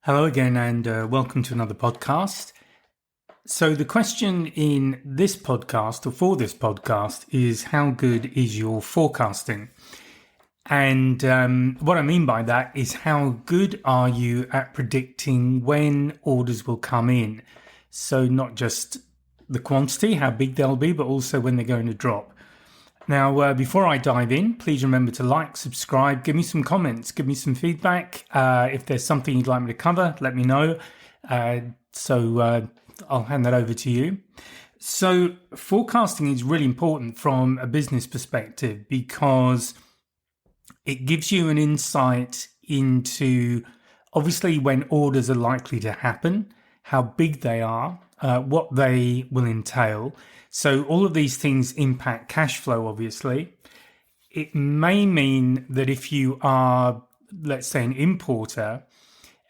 Hello again, and welcome to another podcast. So, the question in this podcast, or for this podcast, is how good is your forecasting? And what I mean by that is how good are you at predicting when orders will come in? So, not just the quantity, how big they'll be, but also when they're going to drop. Now, before I dive in, please remember to like, subscribe, give me some comments, give me some feedback. If there's something you'd like me to cover, let me know. I'll hand that over to you. So forecasting is really important from a business perspective because it gives you an insight into obviously when orders are likely to happen, how big they are, what they will entail. So all of these things impact cash flow, obviously. It may mean that if you are, let's say, an importer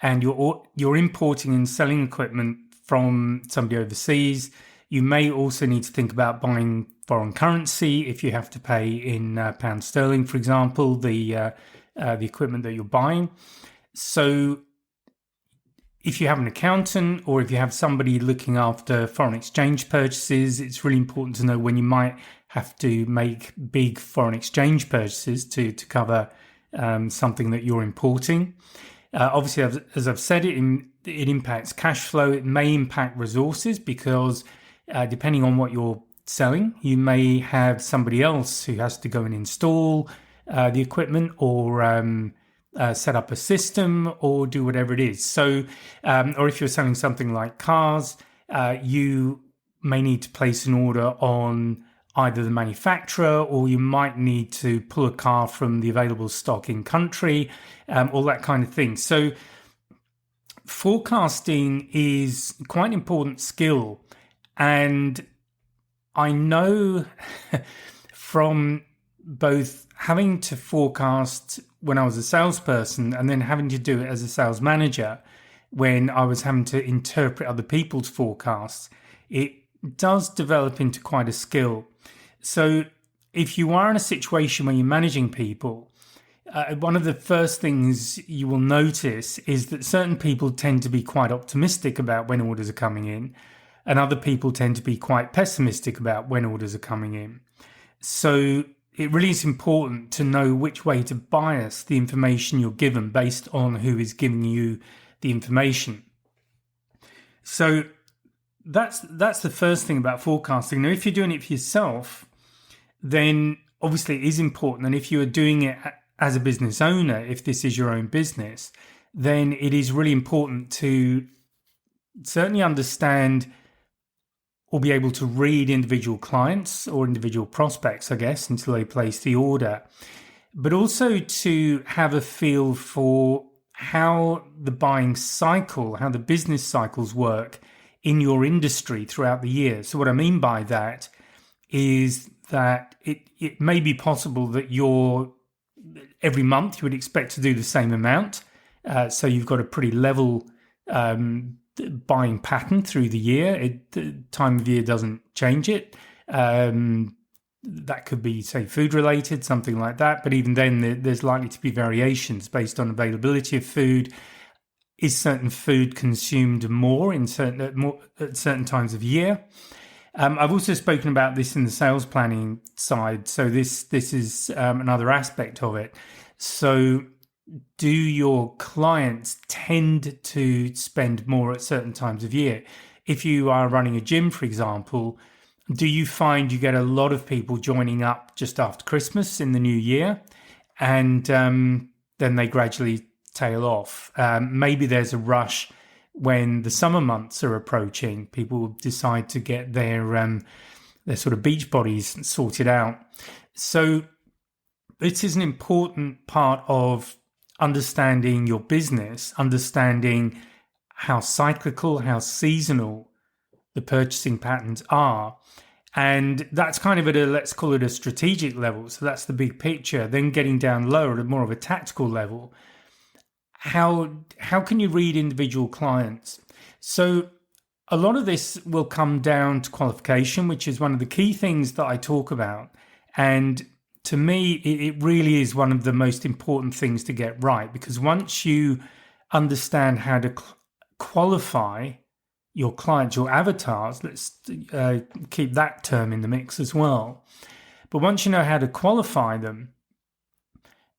and you're importing and selling equipment from somebody overseas, you may also need to think about buying foreign currency if you have to pay in pound sterling, for example, the equipment that you're buying. So if you have an accountant or if you have somebody looking after foreign exchange purchases, it's really important to know when you might have to make big foreign exchange purchases to cover something that you're importing. Obviously, as I've said, it impacts cash flow. It may impact resources because depending on what you're selling, you may have somebody else who has to go and install the equipment or set up a system or do whatever it is. So, or if you're selling something like cars, you may need to place an order on either the manufacturer or you might need to pull a car from the available stock in country, all that kind of thing. So forecasting is quite an important skill. And I know from both having to forecast when I was a salesperson and then having to do it as a sales manager when I was having to interpret other people's forecasts, it does develop into quite a skill. So if you are in a situation where you're managing people, one of the first things you will notice is that certain people tend to be quite optimistic about when orders are coming in, and other people tend to be quite pessimistic about when orders are coming in. So it really is important to know which way to bias the information you're given based on who is giving you the information. So that's the first thing about forecasting. Now, if you're doing it for yourself, then obviously it is important. And if you are doing it as a business owner, if this is your own business, then it is really important to certainly understand or be able to read individual clients or individual prospects, I guess, until they place the order, but also to have a feel for how the buying cycle, how the business cycles work in your industry throughout the year. So what I mean by that is that it may be possible that every month you would expect to do the same amount. So you've got a pretty level buying pattern through the year. The time of year doesn't change it. That could be, say, food related, something like that. But even then, there's likely to be variations based on availability of food. Is certain food consumed more at certain times of year? I've also spoken about this in the sales planning side. So this is another aspect of it. So do your clients tend to spend more at certain times of year? If you are running a gym, for example, do you find you get a lot of people joining up just after Christmas in the new year and then they gradually tail off? Maybe there's a rush when the summer months are approaching. People decide to get their sort of beach bodies sorted out. So this is an important part of understanding your business, understanding how cyclical, how seasonal the purchasing patterns are. And that's kind of at let's call it a strategic level. So that's the big picture. Then getting down lower at more of a tactical level. How can you read individual clients? So a lot of this will come down to qualification, which is one of the key things that I talk about. And to me, it really is one of the most important things to get right, because once you understand how to qualify your clients, your avatars. Let's keep that term in the mix as well. But once you know how to qualify them,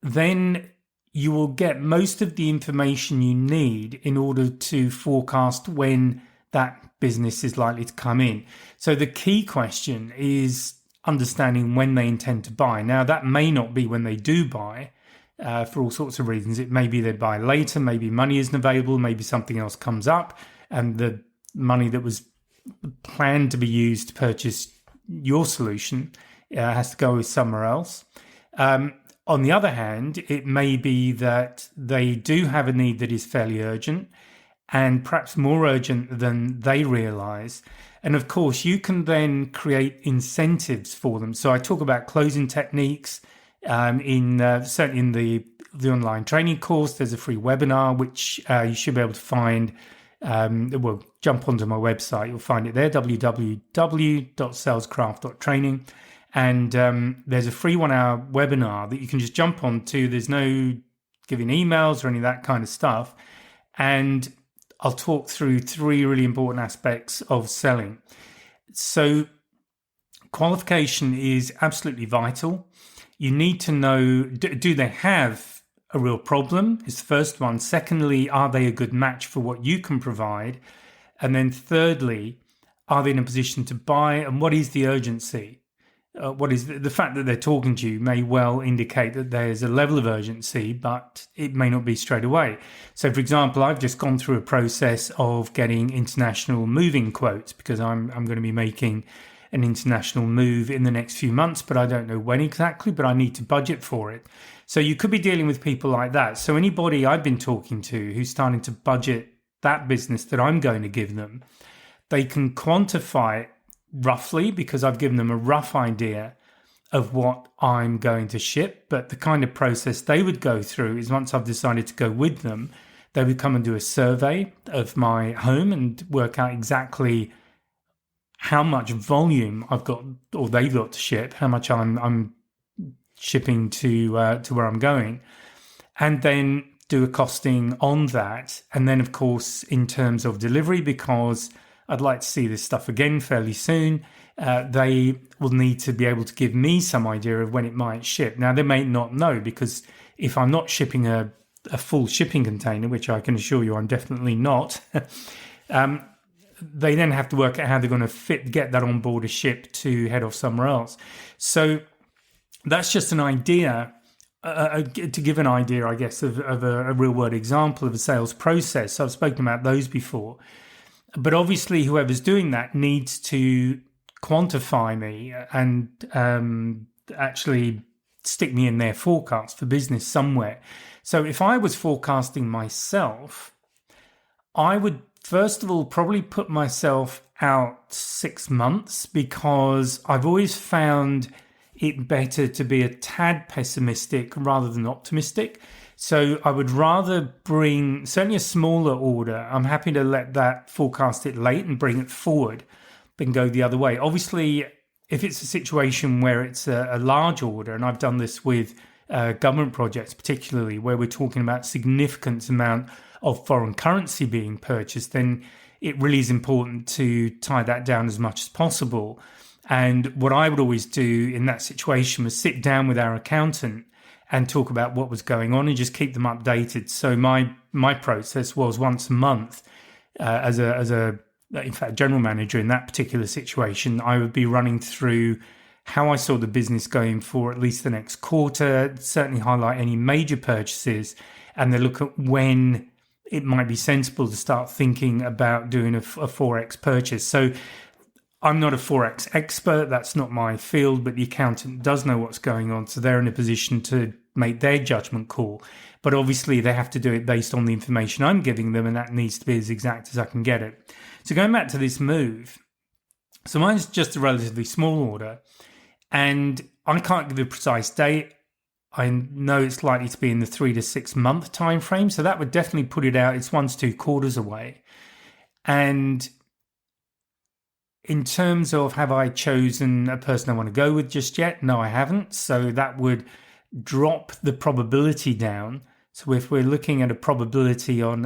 then you will get most of the information you need in order to forecast when that business is likely to come in. So the key question is understanding when they intend to buy. Now, that may not be when they do buy for all sorts of reasons. It may be they buy later, maybe money isn't available, maybe something else comes up, and the money that was planned to be used to purchase your solution has to go somewhere else. On the other hand, it may be that they do have a need that is fairly urgent and perhaps more urgent than they realize. And of course, you can then create incentives for them. So I talk about closing techniques certainly in the online training course. There's a free webinar, which you should be able to find. Well, jump onto my website. You'll find it there, www.salescraft.training. And there's a free 1-hour webinar that you can just jump onto. There's no giving emails or any of that kind of stuff. And I'll talk through 3 really important aspects of selling. So qualification is absolutely vital. You need to know, do they have a real problem? Is the first one. Secondly, are they a good match for what you can provide? And then thirdly, are they in a position to buy? And what is the urgency? What is the fact that they're talking to you may well indicate that there's a level of urgency, but it may not be straight away. So, for example, I've just gone through a process of getting international moving quotes because I'm going to be making an international move in the next few months, but I don't know when exactly, but I need to budget for it. So you could be dealing with people like that. So anybody I've been talking to who's starting to budget that business that I'm going to give them, they can quantify it roughly because I've given them a rough idea of what I'm going to ship. But the kind of process they would go through is once I've decided to go with them, they would come and do a survey of my home and work out exactly how much volume I've got or they've got to ship, how much I'm shipping to where I'm going, and then do a costing on that. And then, of course, in terms of delivery, because I'd like to see this stuff again fairly soon, they will need to be able to give me some idea of when it might ship. Now, they may not know because if I'm not shipping a full shipping container, which I can assure you I'm definitely not, they then have to work out how they're going to get that on board a ship to head off somewhere else. So that's just an idea, to give an idea, I guess, of a real-world example of a sales process. So I've spoken about those before. But obviously, whoever's doing that needs to quantify me and actually stick me in their forecast for business somewhere. So if I was forecasting myself, I would, first of all, probably put myself out 6 months because I've always found it better to be a tad pessimistic rather than optimistic. So I would rather bring certainly a smaller order. I'm happy to let that forecast it late and bring it forward than go the other way. Obviously, if it's a situation where it's a large order, and I've done this with government projects particularly, where we're talking about significant amount of foreign currency being purchased, then it really is important to tie that down as much as possible. And what I would always do in that situation was sit down with our accountant and talk about what was going on and just keep them updated. So my process was once a month as a in fact, general manager in that particular situation, I would be running through how I saw the business going for at least the next quarter, certainly highlight any major purchases, and then look at when it might be sensible to start thinking about doing a Forex purchase. So I'm not a Forex expert, that's not my field, but the accountant does know what's going on, so they're in a position to make their judgment call. But obviously they have to do it based on the information I'm giving them, and that needs to be as exact as I can get it. So going back to this move, so mine's just a relatively small order, and I can't give a precise date. I know it's likely to be in the 3 to 6 month time frame, so that would definitely put it out. It's 1 to 2 quarters away. And in terms of have I chosen a person I want to go with just yet? No, I haven't. So that would drop the probability down So if we're looking at a probability on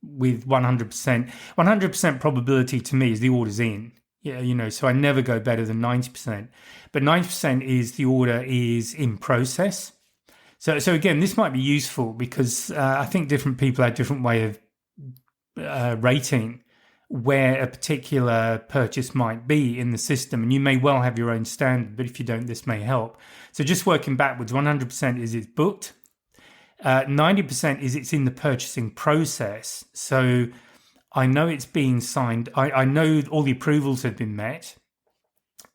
with 100%, 100% probability to me is the order's in. Yeah, so I never go better than 90%. But 90% is the order is in process. So again, this might be useful because I think different people have different way of rating where a particular purchase might be in the system, and you may well have your own standard, but if you don't, this may help. So just working backwards, 100% is it's booked, 90% is it's in the purchasing process. So I know it's being signed. I know all the approvals have been met,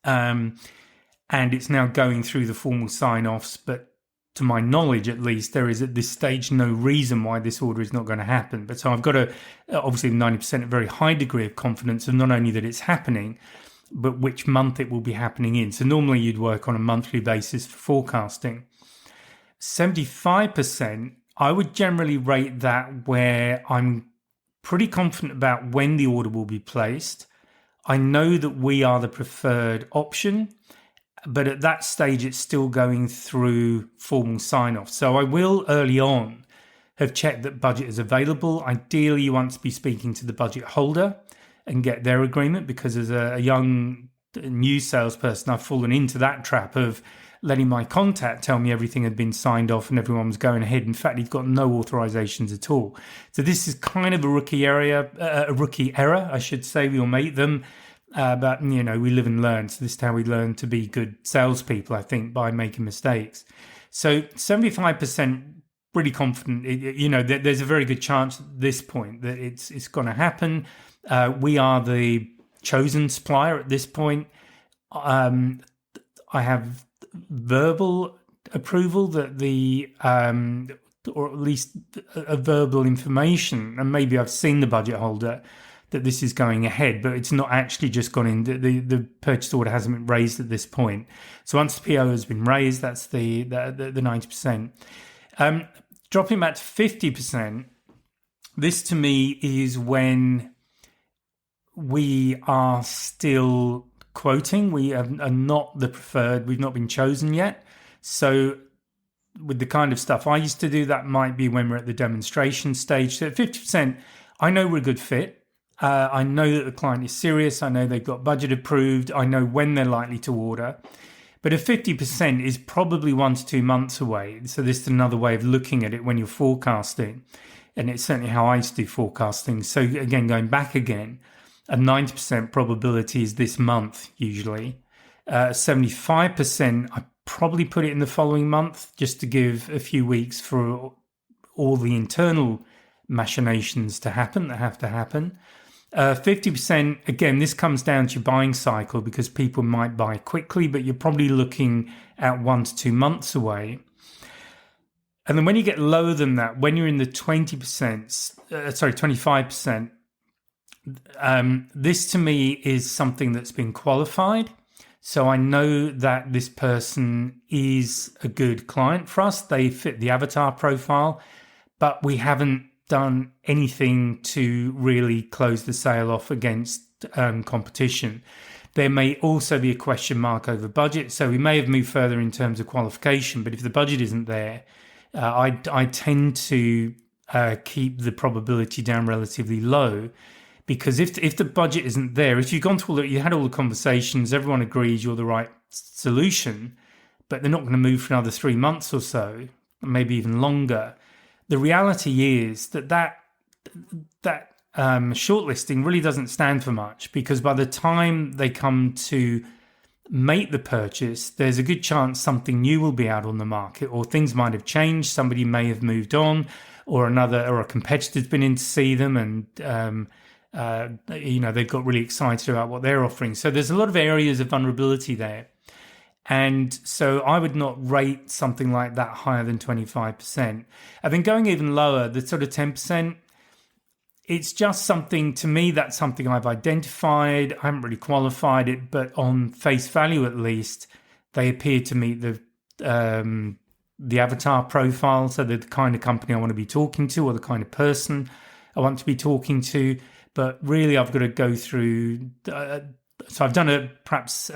and it's now going through the formal sign-offs, but to my knowledge, at least, there is at this stage no reason why this order is not going to happen. But so I've got obviously 90% a very high degree of confidence of not only that it's happening, but which month it will be happening in. So normally you'd work on a monthly basis for forecasting. 75%, I would generally rate that where I'm pretty confident about when the order will be placed. I know that we are the preferred option, but at that stage, it's still going through formal sign-off. So I will early on have checked that budget is available. Ideally, you want to be speaking to the budget holder and get their agreement, because as a young new salesperson, I've fallen into that trap of letting my contact tell me everything had been signed off and everyone was going ahead. In fact, he'd got no authorizations at all. So this is kind of a rookie error, I should say. We all make them. But, we live and learn. So this is how we learn to be good salespeople, I think, by making mistakes. So 75% pretty confident, there's a very good chance at this point that it's going to happen. We are the chosen supplier at this point. I have verbal approval that or at least a verbal information, and maybe I've seen the budget holder, that this is going ahead, but it's not actually just gone in. The purchase order hasn't been raised at this point. So once the PO has been raised, that's the 90%. Dropping back to 50%, this to me is when we are still quoting. We are not the preferred. We've not been chosen yet. So with the kind of stuff I used to do, that might be when we're at the demonstration stage. So at 50%, I know we're a good fit. I know that the client is serious. I know they've got budget approved. I know when they're likely to order. But a 50% is probably 1 to 2 months away. So this is another way of looking at it when you're forecasting. And it's certainly how I used to do forecasting. So again, going back again, a 90% probability is this month usually. 75%, I probably put it in the following month just to give a few weeks for all the internal machinations to happen that have to happen. 50%, again, this comes down to your buying cycle, because people might buy quickly, but you're probably looking at 1 to 2 months away. And then when you get lower than that, when you're in the 25%, this to me is something that's been qualified. So I know that this person is a good client for us. They fit the avatar profile, but we haven't done anything to really close the sale off against competition. There may also be a question mark over budget, so we may have moved further in terms of qualification, but if the budget isn't there, I tend to keep the probability down relatively low, because if the budget isn't there, if you've gone through you had all the conversations, everyone agrees you're the right solution, but they're not going to move for another 3 months or so, maybe even longer. The reality is that shortlisting really doesn't stand for much, because by the time they come to make the purchase, there's a good chance something new will be out on the market, or things might have changed. Somebody may have moved on, or a competitor's been in to see them, and they've got really excited about what they're offering. So there's a lot of areas of vulnerability there. And so I would not rate something like that higher than 25%. I think going even lower, the sort of 10%, it's just something, to me, that's something I've identified. I haven't really qualified it, but on face value at least, they appear to meet the avatar profile. So they're the kind of company I want to be talking to, or the kind of person I want to be talking to. But really, I've got to go through. So I've done perhaps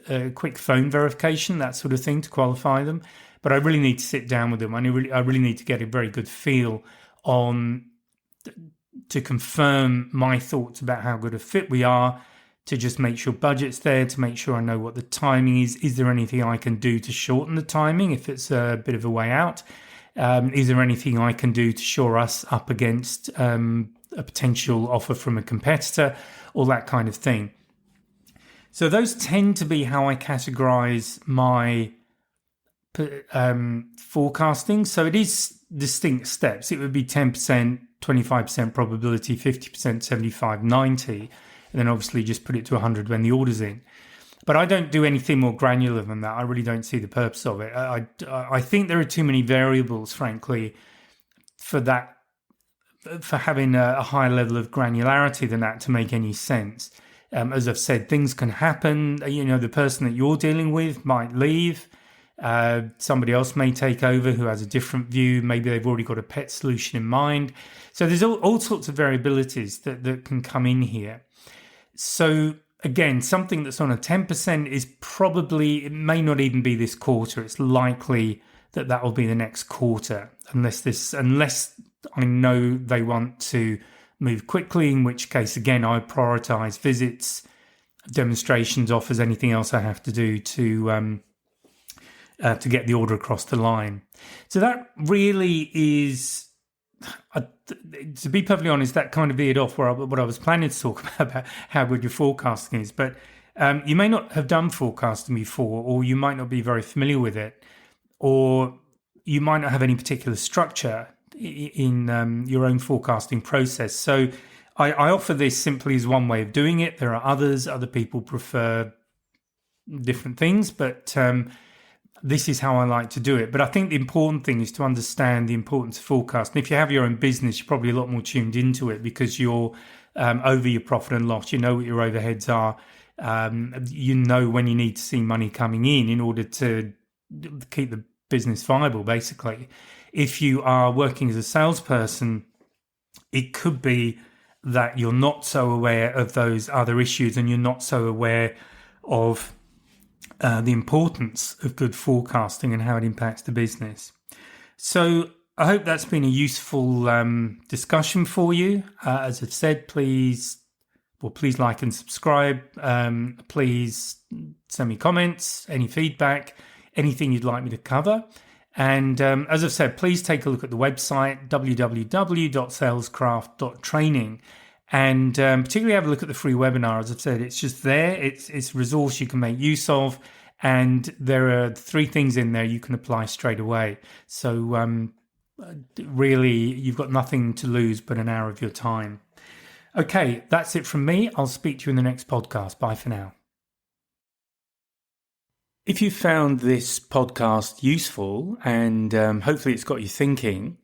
a quick phone verification, that sort of thing, to qualify them. but I really need to sit down with them. I really need to get a very good feel on to confirm my thoughts about how good a fit we are, to just make sure budget's there, to make sure I know what the timing is. Is there anything I can do to shorten the timing if it's a bit of a way out? Is there anything I can do to shore us up against a potential offer from a competitor? All that kind of thing. So those tend to be how I categorize my forecasting. So it is distinct steps. It would be 10%, 25% probability, 50%, 75, 90. And then obviously just put it to 100 when the order's in. But I don't do anything more granular than that. I really don't see the purpose of it. I think there are too many variables, frankly, for having a higher level of granularity than that to make any sense. As I've said, things can happen. The person that you're dealing with might leave. Somebody else may take over who has a different view. Maybe they've already got a pet solution in mind. So there's all sorts of variabilities that can come in here. So again, something that's on a 10% is probably, it may not even be this quarter. It's likely that will be the next quarter, unless I know they want to move quickly, in which case, again, I prioritize visits, demonstrations, offers, anything else I have to do to get the order across the line. So that really is, to be perfectly honest, that kind of veered off what I was planning to talk about how good your forecasting is. But you may not have done forecasting before, or you might not be very familiar with it, or you might not have any particular structure in your own forecasting process. So I offer this simply as one way of doing it. There are others. Other people prefer different things, but this is how I like to do it. But I think the important thing is to understand the importance of forecasting. If you have your own business, you're probably a lot more tuned into it because you're over your profit and loss. You know what your overheads are. You know when you need to see money coming in order to keep the business viable, basically. If you are working as a salesperson, it could be that you're not so aware of those other issues and you're not so aware of the importance of good forecasting and how it impacts the business. So I hope that's been a useful discussion for you. As I've said, please like and subscribe. Please send me comments, any feedback, anything you'd like me to cover. And as I've said, please take a look at the website, www.salescraft.training. And particularly have a look at the free webinar. As I've said, it's just there. It's a resource you can make use of. And there are 3 things in there you can apply straight away. So really, you've got nothing to lose but an hour of your time. Okay, that's it from me. I'll speak to you in the next podcast. Bye for now. If you found this podcast useful and hopefully it's got you thinking,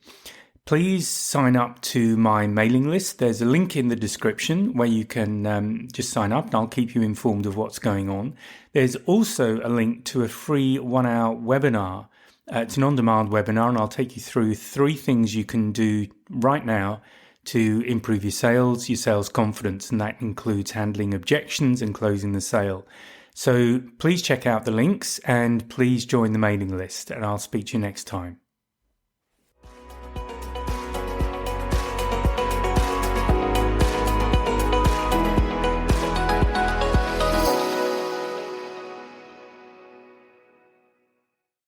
please sign up to my mailing list. There's a link in the description where you can just sign up and I'll keep you informed of what's going on. There's also a link to a free 1-hour webinar. It's an on-demand webinar and I'll take you through 3 things you can do right now to improve your sales confidence, and that includes handling objections and closing the sale. So please check out the links and please join the mailing list, and I'll speak to you next time.